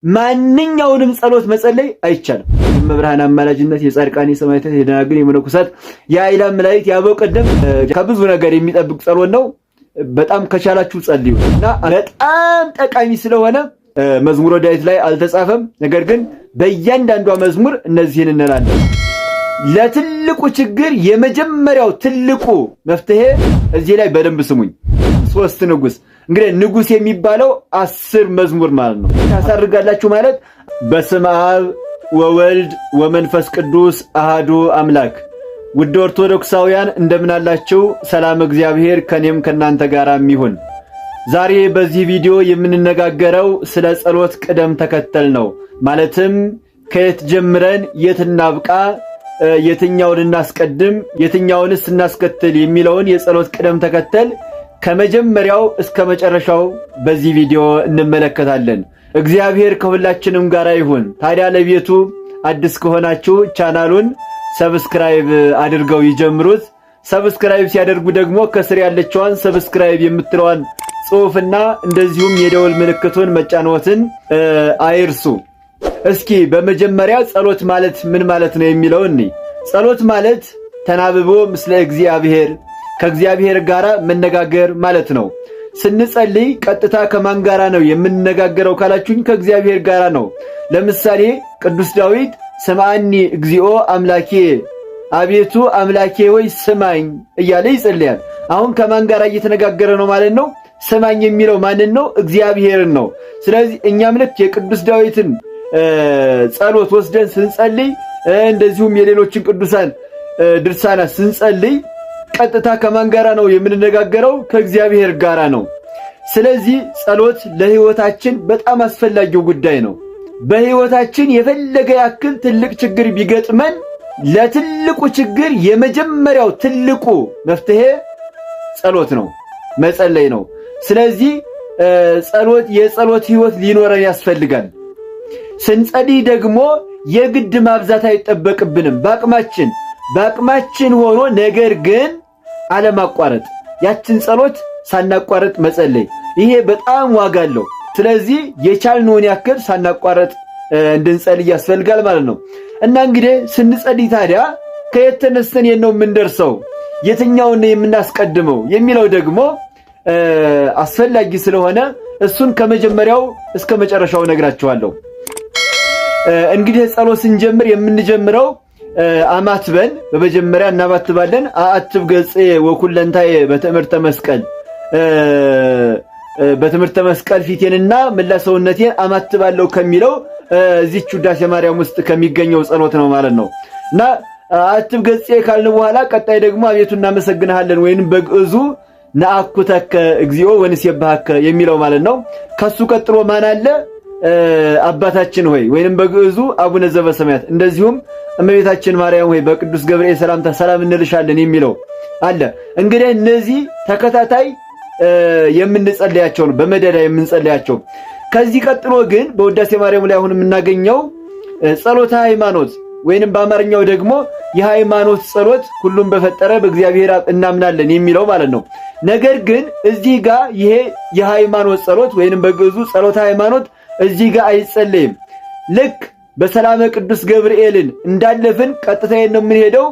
ማንኛውንም ጸሎት መጸለይ አይቻልም። መብርሃን አማላጅነት፣ የጻድቃን የሰማዕታት የደናግል የመነኮሳት የአእላፍ መላእክት ያበው ቀደም ከብዙ ነገር የሚጠብቅ ጸሎት ነው። በጣም ከቻላችሁ ጸልዩ እና በጣም ጠቃሚ ስለሆነ መዝሙረ ዳዊት ላይ አልተጻፈም። ነገር ግን በእያንዳንዷ መዝሙር እነዚህን እንላለን። ለትልቁ ችግር የመጀመሪያው ትልቁ መፍትሄ እዚህ ላይ በደንብ ስሙኝ። ሶስት ንጉስ እንግዲህ ንጉስ የሚባለው 10 መዝሙር ማለት ነው። ታሳርጋላችሁ ማለት በስመ አብ ወወልድ ወመንፈስ ቅዱስ አሃዱ አምላክ። ውድ ኦርቶዶክሳውያን እንደምን አላችሁ? ሰላም እግዚአብሔር ከኔም ከናንተ ጋር ይሁን። ዛሬ በዚህ ቪዲዮ የምንነጋገረው ስለ ጸሎት ቅደም ተከተል ነው። ማለትም ከየት ጀምረን የት እናብቃ፣ የትኛውን እናስቀድም፣ የትኛውንስ እናስከትል የሚለውን የጸሎት ቅደም ተከተል ከመጀመሪያው እስከ መጨረሻው በዚህ ቪዲዮ እንመለከታለን። እግዚአብሔር ከሁላችንም ጋር ይሁን። ታዲያ ለቤቱ አዲስ ከሆናችሁ ቻናሉን ሰብስክራይብ አድርገው ይጀምሩት። ሰብስክራይብ ሲያደርጉ ደግሞ ከስር ያለችዋን ሰብስክራይብ የምትለዋን ጽሑፍና እንደዚሁም የደወል ምልክቱን መጫንዎትን አይርሱ። እስኪ በመጀመሪያ ጸሎት ማለት ምን ማለት ነው የሚለው እንይ። ጸሎት ማለት ተናብቦ ምስለ እግዚአብሔር ከእግዚአብሔር ጋር መነጋገር ማለት ነው። ስንጸልይ ቀጥታ ከማን ጋራ ነው የምንነጋገረው ካላችሁኝ ከእግዚአብሔር ጋራ ነው። ለምሳሌ ቅዱስ ዳዊት ስምዓኒ እግዚኦ አምላኬ፣ አቤቱ አምላኬ ሆይ ስማኝ እያለ ይጸልያል። አሁን ከማን ጋራ እየተነጋገረ ነው ማለት ነው? ስማኝ የሚለው ማንን ነው? እግዚአብሔርን ነው። ስለዚህ እኛም ልክ የቅዱስ ዳዊትን ጸሎት ወስደን ስንጸልይ እንደዚሁም የሌሎችን ቅዱሳን ድርሳናት ስንጸልይ ቀጥታ ከማን ጋራ ነው የምንነጋገረው? ከእግዚአብሔር ጋራ ነው። ስለዚህ ጸሎት ለሕይወታችን በጣም አስፈላጊው ጉዳይ ነው። በሕይወታችን የፈለገ ያክል ትልቅ ችግር ቢገጥመን ለትልቁ ችግር የመጀመሪያው ትልቁ መፍትሄ ጸሎት ነው፣ መጸለይ ነው። ስለዚህ የጸሎት ሕይወት ሊኖረን ያስፈልጋል። ስንጸልይ ደግሞ የግድ ማብዛት አይጠበቅብንም። በአቅማችን ሆኖ ነገር ግን አለማቋረጥ፣ ያችን ጸሎት ሳናቋረጥ መጸለይ፣ ይሄ በጣም ዋጋ አለው። ስለዚህ የቻልነውን ያክል ሳናቋረጥ እንድንጸልይ ያስፈልጋል ማለት ነው። እና እንግዲህ ስንጸልይ ታዲያ ከየት ተነስተን ነው የምንደርሰው፣ የትኛውን የምናስቀድመው የሚለው ደግሞ አስፈላጊ ስለሆነ እሱን ከመጀመሪያው እስከ መጨረሻው ነግራችኋለሁ። እንግዲህ ጸሎት ስንጀምር የምንጀምረው አማትበን በመጀመሪያ እናማትባለን። አአትብ ገጼ ወኩለንታዬ በትምህርተ መስቀል ፊቴንና መላ ሰውነቴን አማትባለሁ ከሚለው እዚች ውዳሴ ማርያም ውስጥ ከሚገኘው ጸሎት ነው ማለት ነው። እና አአትብ ገጼ ካልን በኋላ ቀጣይ ደግሞ አቤቱ እናመሰግንሃለን ወይንም በግዕዙ ነአኩተከ እግዚኦ ወንሴብሐከ የሚለው ማለት ነው። ከሱ ቀጥሎ ማን አለ? አባታችን ሆይ ወይንም በግዕዙ አቡነ ዘበሰማያት፣ እንደዚሁም እመቤታችን ማርያም ሆይ በቅዱስ ገብርኤል ሰላምታ ሰላም እንልሻለን የሚለው አለ። እንግዲህ እነዚህ ተከታታይ የምንጸልያቸው ነው፣ በመደዳ የምንጸልያቸው። ከዚህ ቀጥሎ ግን በውዳሴ ማርያም ላይ አሁን የምናገኘው ጸሎተ ሃይማኖት ወይንም በአማርኛው ደግሞ የሃይማኖት ጸሎት፣ ሁሉም በፈጠረ በእግዚአብሔር እናምናለን የሚለው ማለት ነው። ነገር ግን እዚህ ጋር ይሄ የሃይማኖት ጸሎት ወይንም በግዕዙ ጸሎተ ሃይማኖት እዚህ ጋር አይጸለይም። ልክ በሰላመ ቅዱስ ገብርኤልን እንዳለፍን ቀጥታ ነው የምንሄደው።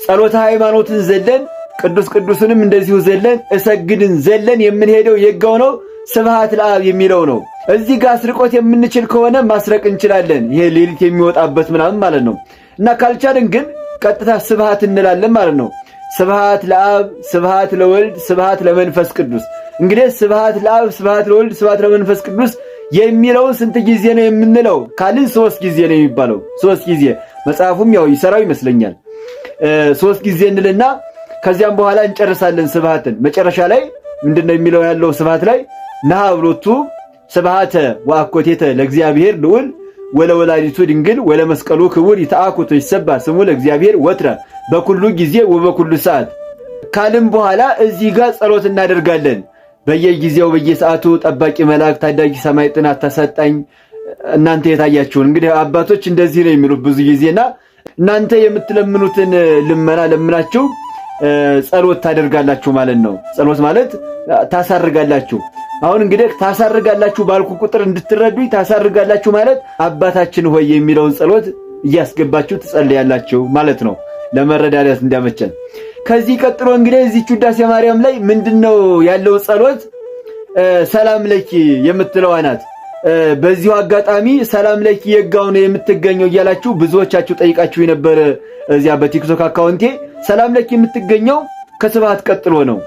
ጸሎተ ሃይማኖትን ዘለን ቅዱስ ቅዱስንም እንደዚሁ ዘለን እሰግድን ዘለን የምንሄደው የጋው ነው ስብሐት ለአብ የሚለው ነው። እዚህ ጋር ስርቆት የምንችል ከሆነ ማስረቅ እንችላለን፣ ይሄ ሌሊት የሚወጣበት ምናምን ማለት ነው። እና ካልቻልን ግን ቀጥታ ስብሐት እንላለን ማለት ነው። ስብሐት ለአብ፣ ስብሐት ለወልድ፣ ስብሐት ለመንፈስ ቅዱስ። እንግዲህ ስብሐት ለአብ፣ ስብሐት ለወልድ፣ ስብሐት ለመንፈስ ቅዱስ የሚለው ስንት ጊዜ ነው የምንለው ካልን 3 ጊዜ ነው የሚባለው። 3 ጊዜ መጽሐፉም ያው ይሰራው ይመስለኛል። 3 ጊዜ እንልና ከዚያም በኋላ እንጨርሳለን ስብሐትን። መጨረሻ ላይ ምንድነው የሚለው ያለው ስብሐት ላይ ነሃብሎቱ ስብሐተ ወአኮቴተ ለእግዚአብሔር ልዑል ወለወላዲቱ ድንግል ወለመስቀሉ ክቡር ይተአኩቱ ይሰባ ስሙ ለእግዚአብሔር ወትረ በኩሉ ጊዜ ወበኩሉ ሰዓት ካልን በኋላ እዚህ ጋር ጸሎት እናደርጋለን። በየጊዜው በየሰዓቱ ጠባቂ መልአክ ታዳጊ ሰማይ ጥናት ተሰጣኝ። እናንተ የታያችሁን እንግዲህ አባቶች እንደዚህ ነው የሚሉት ብዙ ጊዜና እናንተ የምትለምኑትን ልመና ለምናችሁ ጸሎት ታደርጋላችሁ ማለት ነው። ጸሎት ማለት ታሳርጋላችሁ። አሁን እንግዲህ ታሳርጋላችሁ ባልኩ ቁጥር እንድትረዱኝ ታሳርጋላችሁ ማለት አባታችን ሆይ የሚለውን ጸሎት እያስገባችሁ ትጸልያላችሁ ማለት ነው፣ ለመረዳዳት እንዲያመቸን። ከዚህ ቀጥሎ እንግዲህ እዚህ ውዳሴ ማርያም ላይ ምንድነው ያለው ጸሎት? ሰላም ለኪ የምትለው ናት። በዚሁ አጋጣሚ ሰላም ለኪ የጋው ነው የምትገኘው እያላችሁ ብዙዎቻችሁ ጠይቃችሁ የነበረ እዚያ በቲክቶክ አካውንቴ ሰላም ለኪ የምትገኘው ከስብሐት ቀጥሎ ነው።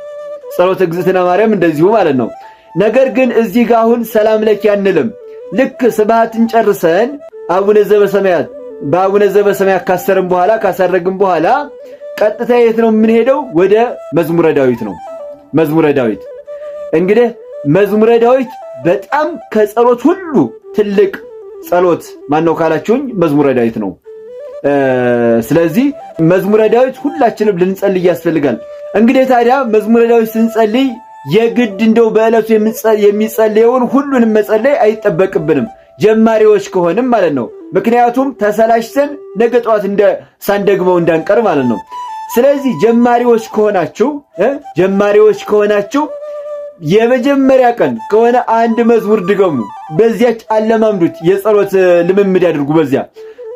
ጸሎተ እግዝእትነ ማርያም እንደዚሁ ማለት ነው። ነገር ግን እዚህ ጋር አሁን ሰላም ለኪ አንልም። ልክ ስብሐትን ጨርሰን አቡነ ዘበሰማያት በአቡነ ዘበሰማያት ካሰረን በኋላ ካሳረግን በኋላ ቀጥታ የት ነው የምንሄደው? ወደ መዝሙረ ዳዊት ነው። መዝሙረ ዳዊት እንግዲህ መዝሙረ ዳዊት በጣም ከጸሎት ሁሉ ትልቅ ጸሎት ማነው ካላችሁኝ መዝሙረ ዳዊት ነው። ስለዚህ መዝሙረ ዳዊት ሁላችንም ልንጸልይ ያስፈልጋል። እንግዲህ ታዲያ መዝሙረ ዳዊት ስንጸልይ የግድ እንደው በእለቱ የሚጸልየውን ሁሉንም መጸለይ አይጠበቅብንም፣ ጀማሪዎች ከሆንም ማለት ነው። ምክንያቱም ተሰላሽተን ነገ ጠዋት ሳንደግመው እንዳንቀር ማለት ነው። ስለዚህ ጀማሪዎች ከሆናችሁ የመጀመሪያ ቀን ከሆነ አንድ መዝሙር ድገሙ፣ በዚያች አለማምዱት፣ የጸሎት ልምምድ ያድርጉ በዚያ።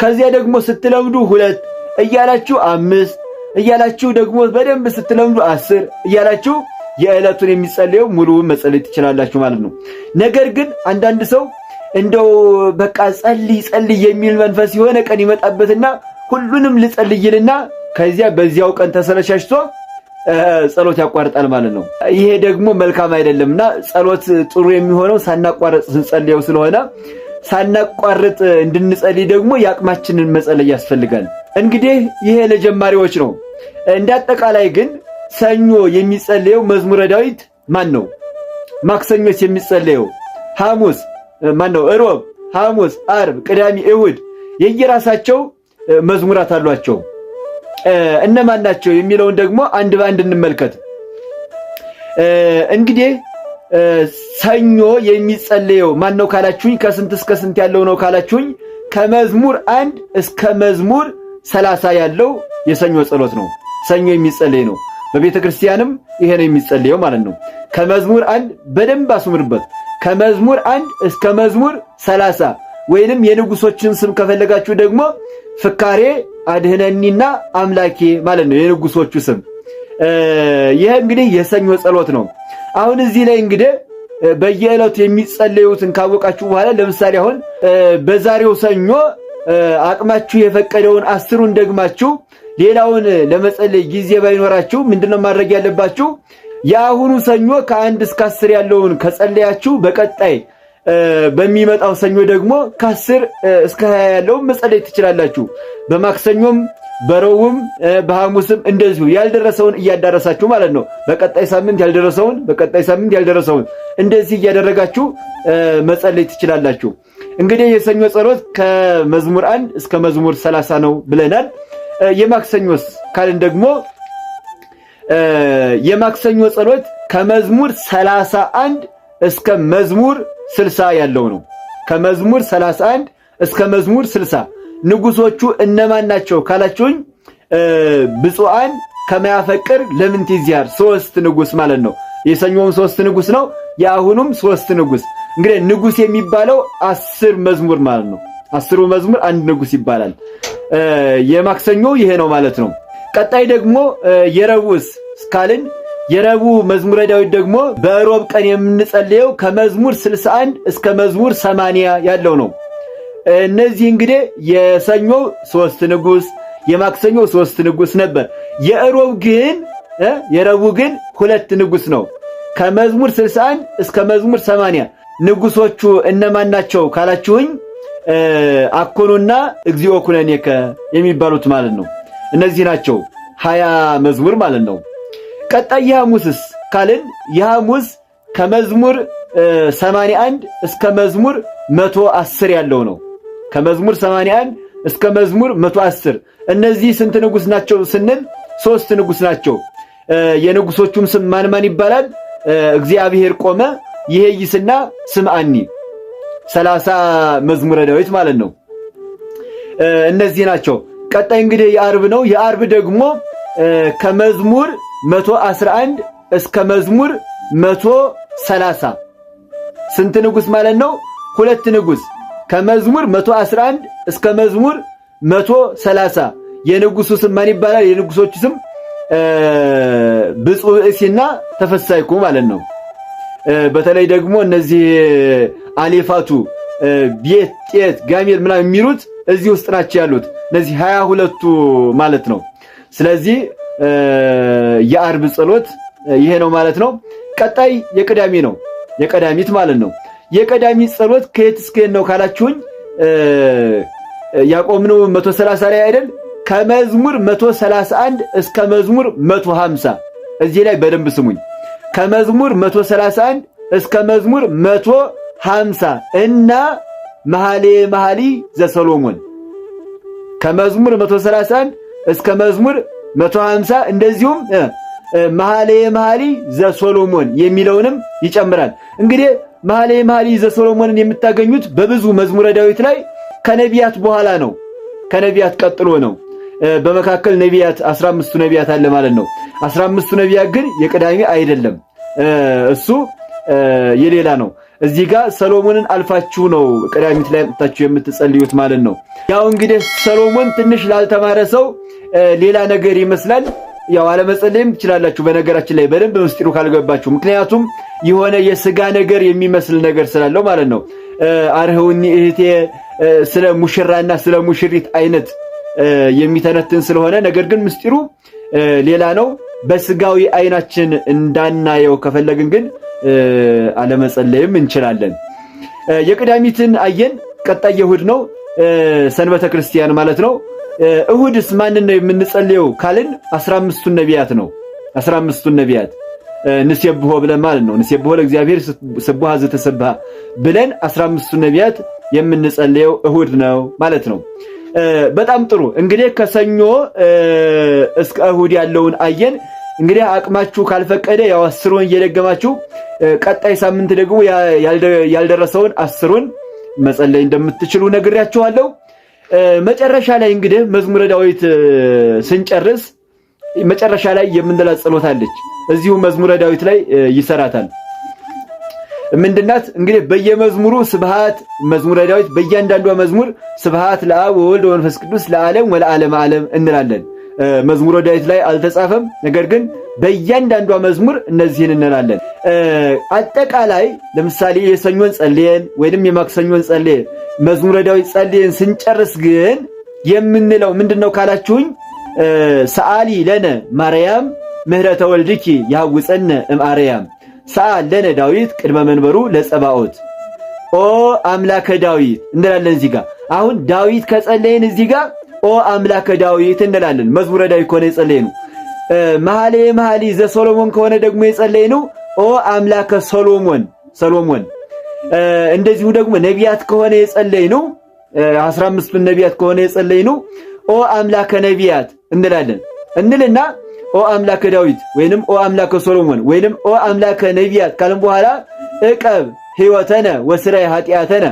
ከዚያ ደግሞ ስትለምዱ 2 እያላችሁ 5 እያላችሁ ደግሞ በደንብ ስትለምዱ 10 እያላችሁ የዕለቱን የሚጸልየው ሙሉውን መጸለይ ትችላላችሁ ማለት ነው። ነገር ግን አንዳንድ ሰው እንደው በቃ ጸልይ የሚል መንፈስ የሆነ ቀን ይመጣበትና ሁሉንም ልጸልይልና ከዚያ በዚያው ቀን ተሰለሻሽቶ ጸሎት ያቋርጣል ማለት ነው። ይሄ ደግሞ መልካም አይደለምና ጸሎት ጥሩ የሚሆነው ሳናቋርጥ ስንጸልየው ስለሆነ ሳናቋርጥ እንድንጸልይ ደግሞ ያቅማችንን መጸለይ ያስፈልጋል። እንግዲህ ይሄ ለጀማሪዎች ነው። እንዳጠቃላይ ግን ሰኞ የሚጸልየው መዝሙረ ዳዊት ማን ነው? ማክሰኞስ የሚጸልየው ሐሙስ ማን ነው? ሮብ፣ ሐሙስ፣ ዓርብ፣ ቅዳሜ፣ እሁድ የየራሳቸው መዝሙራት አሏቸው። እነማን ናቸው የሚለውን ደግሞ አንድ በአንድ እንመልከት። እንግዲህ ሰኞ የሚጸልየው ማን ነው ካላችሁኝ፣ ከስንት እስከ ስንት ያለው ነው ካላችሁኝ፣ ከመዝሙር 1 እስከ መዝሙር 30 ያለው የሰኞ ጸሎት ነው። ሰኞ የሚጸልይ ነው። በቤተ ክርስቲያንም ይሄ ነው የሚጸልየው ማለት ነው። ከመዝሙር 1 በደንብ አስምሩበት። ከመዝሙር 1 እስከ መዝሙር 30 ወይንም የንጉሶችን ስም ከፈለጋችሁ ደግሞ ፍካሬ፣ አድህነኒና አምላኬ ማለት ነው የንጉሶቹ ስም። ይሄ እንግዲህ የሰኞ ጸሎት ነው። አሁን እዚህ ላይ እንግዲህ በየዕለቱ የሚጸለዩትን ካወቃችሁ በኋላ ለምሳሌ አሁን በዛሬው ሰኞ አቅማችሁ የፈቀደውን 10ን ደግማችሁ ሌላውን ለመጸለይ ጊዜ ባይኖራችሁ ምንድነው ማድረግ ያለባችሁ? የአሁኑ ሰኞ ከ1 እስከ 10 ያለውን ከጸለያችሁ በቀጣይ በሚመጣው ሰኞ ደግሞ ከ10 እስከ 20 ያለውን መጸለይ ትችላላችሁ። በማክሰኞም በረቡዕም በሐሙስም እንደዚሁ ያልደረሰውን እያዳረሳችሁ ማለት ነው። በቀጣይ ሳምንት ያልደረሰውን እንደዚህ እያደረጋችሁ መጸለይ ትችላላችሁ። እንግዲህ የሰኞ ጸሎት ከመዝሙር 1 እስከ መዝሙር 30 ነው ብለናል። የማክሰኞስ ካልን ደግሞ የማክሰኞ ጸሎት ከመዝሙር 31 እስከ መዝሙር 60 ያለው ነው። ከመዝሙር 31 እስከ መዝሙር 60 ንጉሶቹ እነማን ናቸው ካላችሁኝ፣ ብፁዓን ከመያፈቅር ለምንት ይዚያር 3 ንጉስ ማለት ነው። የሰኞውም 3 ንጉስ ነው፣ የአሁኑም 3 ንጉስ። እንግዲህ ንጉስ የሚባለው 10 መዝሙር ማለት ነው። 10ሩ መዝሙር አንድ ንጉስ ይባላል። የማክሰኞ ይሄ ነው ማለት ነው። ቀጣይ ደግሞ የረቡዕስ ካልን የረቡዕ መዝሙረ ዳዊት ደግሞ በሮብ ቀን የምንጸልየው ከመዝሙር 61 እስከ መዝሙር 80 ያለው ነው። እነዚህ እንግዲህ የሰኞ 3 ንጉስ፣ የማክሰኞ 3 ንጉስ ነበር። የረቡዕ ግን 2 ንጉስ ነው። ከመዝሙር 61 እስከ መዝሙር 80 ንጉሶቹ እነማን ናቸው ካላችሁኝ፣ አኮኑና እግዚኦ ኩነኔከ የሚባሉት ማለት ነው። እነዚህ ናቸው 20 መዝሙር ማለት ነው። ቀጣይ የሐሙስስ ካልን የሐሙስ ከመዝሙር 81 እስከ መዝሙር 110 ያለው ነው። ከመዝሙር 81 እስከ መዝሙር 110 እነዚህ ስንት ንጉስ ናቸው ስንል 3 ንጉስ ናቸው። የንጉሶቹም ስም ማን ይባላል? እግዚአብሔር ቆመ፣ ይሄይስና ስምዓኒ 30 መዝሙረ ዳዊት ማለት ነው። እነዚህ ናቸው። ቀጣይ እንግዲህ የዓርብ ነው። የዓርብ ደግሞ ከመዝሙር 111 እስከ መዝሙር 130 ስንት ንጉስ ማለት ነው? 2 ንጉስ ከመዝሙር 111 እስከ መዝሙር 130 የንጉሱ ስም ማን ይባላል? የንጉሶቹ ስም ብፁዕ እሲና ተፈሳይኩ ማለት ነው። በተለይ ደግሞ እነዚህ አሌፋቱ ቤት ጤት ጋሜል ምናምን የሚሉት እዚህ ውስጥ ናቸው ያሉት እነዚህ 22ቱ ማለት ነው። ስለዚህ የአርብ ጸሎት ይሄ ነው ማለት ነው። ቀጣይ የቅዳሜ ነው፣ የቀዳሚት ማለት ነው። የቀዳሚት ጸሎት ከየት እስከ የት ነው ካላችሁኝ ያቆምነው 130 ላይ አይደል? ከመዝሙር 131 እስከ መዝሙር 150 እዚህ ላይ በደንብ ስሙኝ። ከመዝሙር 131 እስከ መዝሙር 150 እና መኃልየ ዘሰሎሞን ከመዝሙር 131 እስከ መዝሙር 150 እንደዚሁም መኃልየ ዘሰሎሞን የሚለውንም ይጨምራል። እንግዲህ መኃልየ ዘሰሎሞንን የምታገኙት በብዙ መዝሙረ ዳዊት ላይ ከነቢያት በኋላ ነው፣ ከነቢያት ቀጥሎ ነው። በመካከል ነቢያት 15ቱ ነቢያት አለ ማለት ነው። 15ቱ ነቢያት ግን የቅዳሜ አይደለም፣ እሱ የሌላ ነው። እዚህ ጋር ሰሎሞንን አልፋችሁ ነው ቅዳሜት ላይ መጣችሁ የምትጸልዩት ማለት ነው። ያው እንግዲህ ሰሎሞን ትንሽ ላልተማረ ሰው ሌላ ነገር ይመስላል። ያው አለመጸለይም ትችላላችሁ በነገራችን ላይ በደንብ ምስጢሩ ካልገባችሁ፣ ምክንያቱም የሆነ የሥጋ ነገር የሚመስል ነገር ስላለው ማለት ነው። አርህውኒ እህቴ ስለ ሙሽራና ስለ ሙሽሪት አይነት የሚተነትን ስለሆነ፣ ነገር ግን ምስጢሩ ሌላ ነው። በስጋዊ አይናችን እንዳናየው ከፈለግን ግን አለመጸለይም እንችላለን። የቅዳሚትን አየን። ቀጣይ እሁድ ነው፣ ሰንበተ ክርስቲያን ማለት ነው። እሁድስ ማንን ነው የምንጸልየው ካልን 15ቱን ነቢያት ነው። 15ቱን ነቢያት ንሴብሖ ብለን ማለት ነው። ንሴብሖ ለእግዚአብሔር ስቡሐ ዘተሰብሐ ብለን 15ቱን ነቢያት የምንጸልየው እሁድ ነው ማለት ነው። በጣም ጥሩ። እንግዲህ ከሰኞ እስከ እሁድ ያለውን አየን። እንግዲህ አቅማችሁ ካልፈቀደ ያው 10ሩን እየደገማችሁ ቀጣይ ሳምንት ደግሞ ያልደረሰውን 10ሩን መጸለይ እንደምትችሉ ነግሬያችኋለሁ። መጨረሻ ላይ እንግዲህ መዝሙረ ዳዊት ስንጨርስ መጨረሻ ላይ የምንላት ጸሎት አለች። እዚሁ መዝሙረ ዳዊት ላይ ይሰራታል። ምንድናት? እንግዲህ በየመዝሙሩ ስብሐት መዝሙረ ዳዊት በእያንዳንዷ መዝሙር ስብሐት ለአብ ወወልድ ወመንፈስ ቅዱስ ለዓለም ወለዓለመ ዓለም እንላለን። መዝሙረ ዳዊት ላይ አልተጻፈም፣ ነገር ግን በእያንዳንዷ መዝሙር እነዚህን እንላለን። አጠቃላይ ለምሳሌ የሰኞን ጸልየን ወይንም የማክሰኞን ጸልየን መዝሙረ ዳዊት ጸልየን ስንጨርስ ግን የምንለው ምንድነው ካላችሁኝ ሰአሊ ለነ ማርያም ምህረተ ወልድኪ ያውፀነ እምአርያም ሰአል ለነ ዳዊት ቅድመ መንበሩ ለጸባኦት ኦ አምላከ ዳዊት እንላለን። እዚህ ጋር አሁን ዳዊት ከጸለየን እዚህ ጋር ኦ አምላከ ዳዊት እንላለን። መዝሙረ ዳዊት ከሆነ የጸለየነው መኃልየ ዘሰሎሞን ከሆነ ደግሞ የጸለየነው ኦ አምላከ ሰሎሞን። እንደዚሁ ደግሞ ነቢያት ከሆነ የጸለይነው 15ቱን ነቢያት ከሆነ የጸለይነው ኦ አምላከ ነቢያት እንላለን። እንልና ኦ አምላከ ዳዊት ወይንም ኦ አምላከ ሰሎሞን ወይንም ኦ አምላከ ነቢያት ካልን በኋላ እቀብ ሕይወተነ ወስራይ ኃጢአተነ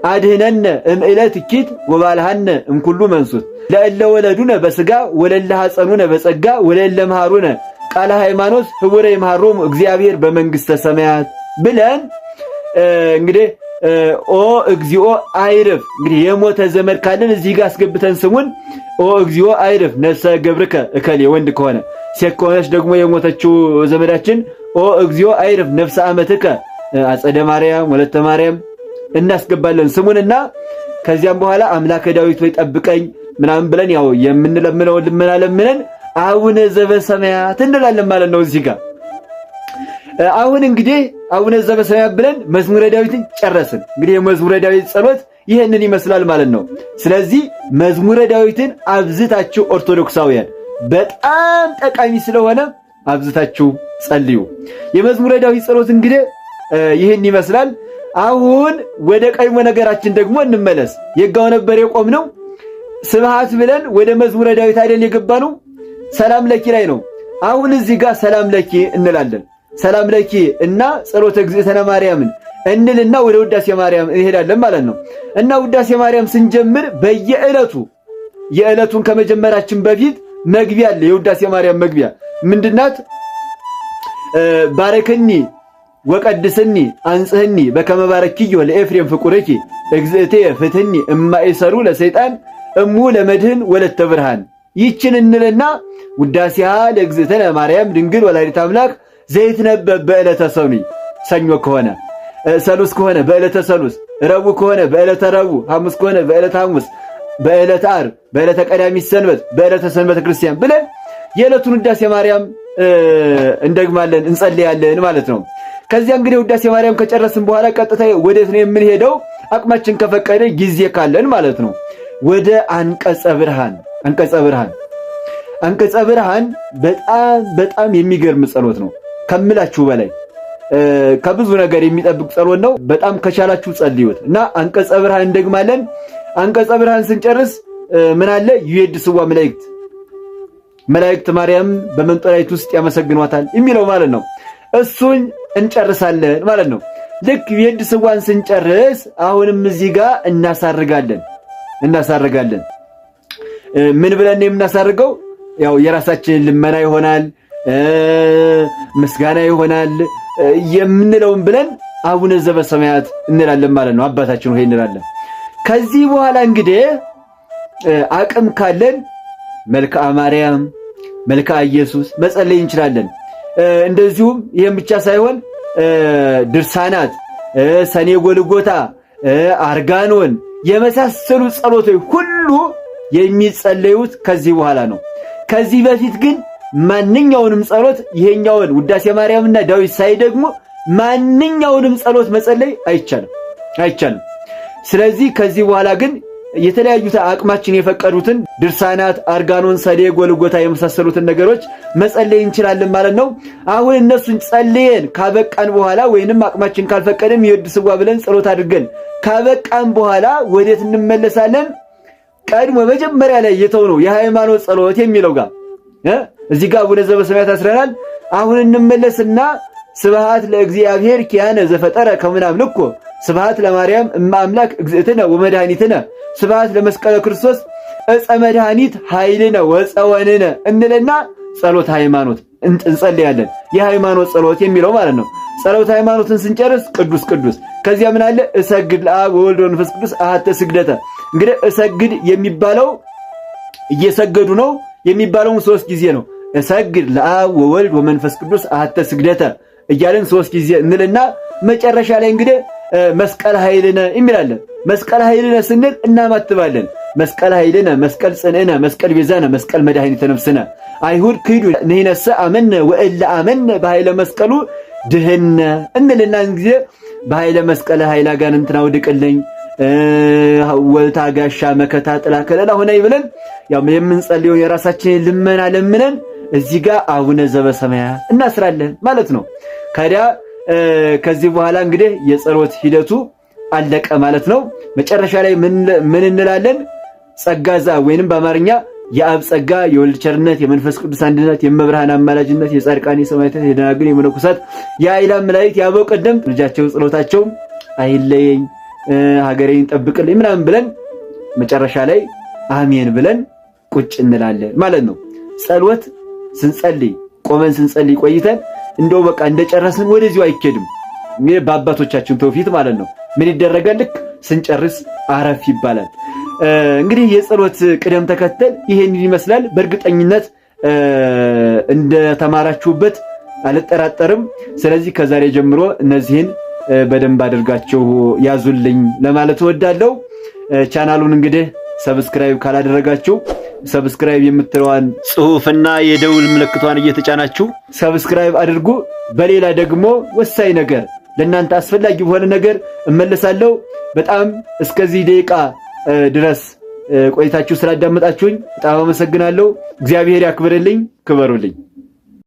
አድህነነ እምዕለት እኪት ወባልሃነ እምኩሉ መንሱት ለእለ ወለዱነ በሥጋ ወለለ ሐፀኑነ በጸጋ ወለለ መሃሩነ ቃለ ሃይማኖት ህቡረ ይምሃሮሙ እግዚአብሔር በመንግሥተ ሰማያት ብለን እንግዲህ ኦ እግዚኦ አይርፍ። እንግዲህ የሞተ ዘመድ ካለን እዚህ ጋር አስገብተን ስሙን ኦ እግዚኦ አይርፍ ነፍሰ ገብርከ እከሌ ወንድ ከሆነ፣ ሴት ከሆነች ደግሞ የሞተችው ዘመዳችን ኦ እግዚኦ አይርፍ ነፍሰ አመትከ አጸደ ማርያም ወለተ ማርያም እናስገባለን ስሙንና ከዚያም በኋላ አምላከ ዳዊት ወይ ጠብቀኝ ምናምን ብለን ያው የምንለምነው ልመና ለምነን አቡነ ዘበሰማያት እንላለን ማለት ነው። እዚህ ጋር አሁን እንግዲህ አቡነ ዘበሰማያት ብለን መዝሙረ ዳዊትን ጨረስን። እንግዲህ የመዝሙረ ዳዊት ጸሎት ይሄንን ይመስላል ማለት ነው። ስለዚህ መዝሙረ ዳዊትን አብዝታችሁ ኦርቶዶክሳውያን በጣም ጠቃሚ ስለሆነ አብዝታችሁ ጸልዩ። የመዝሙረ ዳዊት ጸሎት እንግዲህ ይሄን ይመስላል። አሁን ወደ ቀድሞ ነገራችን ደግሞ እንመለስ። የጋው ነበር የቆምነው ስብሐት ብለን ወደ መዝሙረ ዳዊት አይደል የገባነው? ሰላም ለኪ ላይ ነው። አሁን እዚህ ጋር ሰላም ለኪ እንላለን። ሰላም ለኪ እና ጸሎተ እግዝእትነ ማርያምን እንልና ወደ ውዳሴ ማርያም እንሄዳለን ማለት ነው። እና ውዳሴ ማርያም ስንጀምር የዕለቱን ከመጀመራችን በፊት መግቢያ አለ። የውዳሴ ማርያም መግቢያ ምንድናት? ባረከኒ ወቀድስኒ አንጽህኒ በከመ ባረኪዮ ለኤፍሬም ፍቁርኪ እግዝእትየ ፍትህኒ እማይሰሩ ለሰይጣን እሙ ለመድህን ወለተ ብርሃን። ይችን እንልና ውዳሴሃ ለእግዝእትነ ማርያም ድንግል ወላዲተ አምላክ ዘይትነበብ በዕለተ ሰኑይ፣ ሰኞ ከሆነ ሰሉስ ከሆነ በዕለተ ሰሉስ፣ ረቡዕ ከሆነ በዕለተ ረቡዕ፣ ሐሙስ ከሆነ በዕለተ ሐሙስ፣ በዕለተ ዓርብ፣ በዕለተ ቀዳሚት ሰንበት፣ በዕለተ ሰንበተ ክርስቲያን ብለን የዕለቱን ውዳሴ ማርያም እንደግማለን እንጸልያለን ማለት ነው። ከዚያ እንግዲህ ውዳሴ ማርያም ከጨረስን በኋላ ቀጥታ ወዴት ነው የምንሄደው? አቅማችን ከፈቀደ ጊዜ ካለን ማለት ነው ወደ አንቀጸ ብርሃን። አንቀጸ ብርሃን በጣም የሚገርም ጸሎት ነው ከምላችሁ በላይ ከብዙ ነገር የሚጠብቅ ጸሎት ነው። በጣም ከቻላችሁ ጸልዩት እና አንቀጸ ብርሃን እንደግማለን። አንቀጸ ብርሃን ስንጨርስ ምን አለ? ይዌድስዋ መላእክት ማርያም በመንጦላይት ውስጥ ያመሰግኗታል የሚለው ማለት ነው። እሱን እንጨርሳለን ማለት ነው። ልክ ይዌድስዋን ስንጨርስ አሁንም እዚህ ጋር እናሳርጋለን። ምን ብለን የምናሳርገው? ያው የራሳችንን ልመና ይሆናል፣ ምስጋና ይሆናል የምንለውን ብለን አቡነ ዘበሰማያት እንላለን ማለት ነው። አባታችን ሆይ እንላለን። ከዚህ በኋላ እንግዲህ አቅም ካለን መልክዓ ማርያም፣ መልክዓ ኢየሱስ መጸለይ እንችላለን። እንደዚሁም ይሄን ብቻ ሳይሆን ድርሳናት፣ ሰኔ ጎልጎታ፣ አርጋኖን የመሳሰሉ ጸሎቶች ሁሉ የሚጸለዩት ከዚህ በኋላ ነው። ከዚህ በፊት ግን ማንኛውንም ጸሎት ይሄኛውን ውዳሴ ማርያምና ዳዊት ሳይደግሙ ማንኛውንም ጸሎት መጸለይ አይቻልም። ስለዚህ ከዚህ በኋላ ግን የተለያዩ አቅማችን የፈቀዱትን ድርሳናት፣ አርጋኖን፣ ሰኔ ጎልጎታ የመሳሰሉትን ነገሮች መጸለይ እንችላለን ማለት ነው። አሁን እነሱን ጸልየን ካበቃን በኋላ ወይንም አቅማችን ካልፈቀደም ይዌድስዋ ብለን ጸሎት አድርገን ካበቃን በኋላ ወዴት እንመለሳለን? ቀድሞ መጀመሪያ ላይ የተውነው የሃይማኖት ጸሎት የሚለው ጋር እዚህ ጋር አቡነ ዘበሰማያት አስረናል። አሁን እንመለስና ስብሐት ለእግዚአብሔር ኪያነ ዘፈጠረ ከመናምልኮ ስብሐት ለማርያም እመ አምላክ እግዝእትነ ወመድኃኒትነ ስብሐት ለመስቀለ ክርስቶስ ዕፀ መድኃኒት ኃይልነ ወፀወንነ እንልና ጸሎት ሃይማኖት እንጸልያለን። የሃይማኖት ጸሎት የሚለው ማለት ነው። ጸሎት ሃይማኖትን ስንጨርስ ቅዱስ ከዚያ ምን አለ? እሰግድ ለአብ ወወልድ ወመንፈስ ቅዱስ አሐተ ስግደተ። እንግዲህ እሰግድ የሚባለው እየሰገዱ ነው የሚባለው 3 ጊዜ ነው። እሰግድ ለአብ ወወልድ ወመንፈስ ቅዱስ አሐተ ስግደተ እያለን 3 ጊዜ እንልና መጨረሻ ላይ እንግዲህ መስቀል ኃይልነ የሚላለን። መስቀል ኃይልነ ስንል እናማትባለን። መስቀል ኃይልነ፣ መስቀል ጽንዕነ፣ መስቀል ቤዛነ፣ መስቀል መድኃኒተ ነፍስነ። አይሁድ ክዱ ንሕነሰ አመነ ወእለ አመነ በኃይለ መስቀሉ ድህነ እንልና ጊዜ በኃይለ መስቀል ኃይለ አጋንንትን አውድቅልኝ ወልታ ጋሻ መከታ ጥላ ከለላ ሆነይ ብለን ያው የምንጸልየው የራሳችንን ልመና ለምነን እዚህ ጋር አቡነ ዘበሰማያት እናስራለን ማለት ነው። ከዚያ ከዚህ በኋላ እንግዲህ የጸሎት ሂደቱ አለቀ ማለት ነው። መጨረሻ ላይ ምን እንላለን? ጸጋዛ ወይንም በአማርኛ የአብ ጸጋ፣ የወልድ ቸርነት፣ የመንፈስ ቅዱስ አንድነት፣ የመብርሃን አማላጅነት፣ የጻድቃን የሰማዕታት፣ የደናግል የመነኮሳት የአእላፍ መላእክት ያበው ቀደምት ልጃቸው ጸሎታቸው አይለየኝ ሀገሬን ጠብቅልኝ ምናምን ብለን መጨረሻ ላይ አሜን ብለን ቁጭ እንላለን ማለት ነው። ጸሎት ስንጸልይ ቆመን ስንጸልይ ቆይተን እንደው በቃ እንደጨረስን ወደዚሁ አይኬድም። በአባቶቻችን ተውፊት ማለት ነው። ምን ይደረጋል? ልክ ስንጨርስ አረፍ ይባላል። እንግዲህ የጸሎት ቅደም ተከተል ይሄን ይመስላል። በእርግጠኝነት እንደተማራችሁበት አልጠራጠርም። ስለዚህ ከዛሬ ጀምሮ እነዚህን በደንብ አድርጋችሁ ያዙልኝ ለማለት እወዳለሁ። ቻናሉን እንግዲህ ሰብስክራይብ ካላደረጋችሁ ሰብስክራይብ የምትለዋን ጽሑፍና የደውል ምልክቷን እየተጫናችሁ ሰብስክራይብ አድርጉ። በሌላ ደግሞ ወሳኝ ነገር ለእናንተ አስፈላጊ በሆነ ነገር እመለሳለሁ። በጣም እስከዚህ ደቂቃ ድረስ ቆይታችሁ ስላዳመጣችሁኝ በጣም አመሰግናለሁ። እግዚአብሔር ያክብርልኝ። ክበሩልኝ።